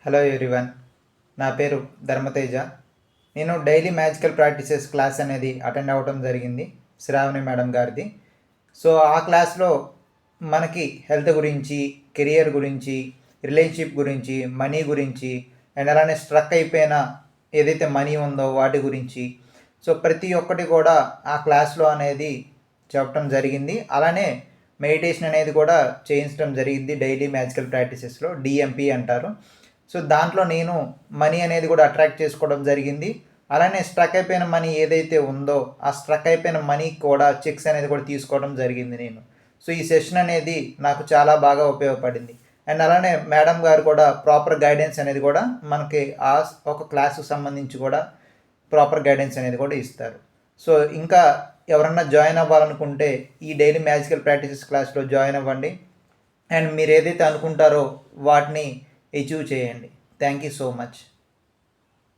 Hello everyone, నా పేరు ధర్మతేజ. నేను డైలీ మ్యాజికల్ ప్రాక్టీసెస్ క్లాస్ అనేది అటెండ్ అవ్వడం జరిగింది, శ్రావణి మేడం గారిది. సో ఆ క్లాస్లో మనకి హెల్త్ గురించి, కెరియర్ గురించి, రిలేషన్షిప్ గురించి, మనీ గురించి, అండ్ అలానే స్ట్రక్ అయిపోయిన ఏదైతే మనీ ఉందో వాటి గురించి, సో ప్రతి ఒక్కటి కూడా ఆ క్లాస్లో అనేది చెప్పడం జరిగింది. అలానే మెడిటేషన్ అనేది కూడా చేయించడం జరిగింది డైలీ మ్యాజికల్ ప్రాక్టీసెస్లో, డిఎంపి అంటారు. సో దాంట్లో నేను మనీ అనేది కూడా అట్రాక్ట్ చేసుకోవడం జరిగింది. అలానే స్ట్రక్ అయిపోయిన మనీ ఏదైతే ఉందో ఆ స్ట్రక్ అయిపోయిన మనీ కూడా చెక్స్ అనేది కూడా తీసుకోవడం జరిగింది నేను. సో ఈ సెషన్ అనేది నాకు చాలా బాగా ఉపయోగపడింది. అండ్ అలానే మేడం గారు కూడా ప్రాపర్ గైడెన్స్ అనేది కూడా మనకి ఆ ఒక క్లాసుకు సంబంధించి కూడా ప్రాపర్ గైడెన్స్ అనేది కూడా ఇస్తారు. సో ఇంకా ఎవరన్నా జాయిన్ అవ్వాలనుకుంటే ఈ డైలీ మ్యాజికల్ ప్రాక్టీసెస్ క్లాస్లో జాయిన్ అవ్వండి. అండ్ మీరు ఏదైతే అనుకుంటారో వాటిని అచీవ్ చేయండి. Thank you so much.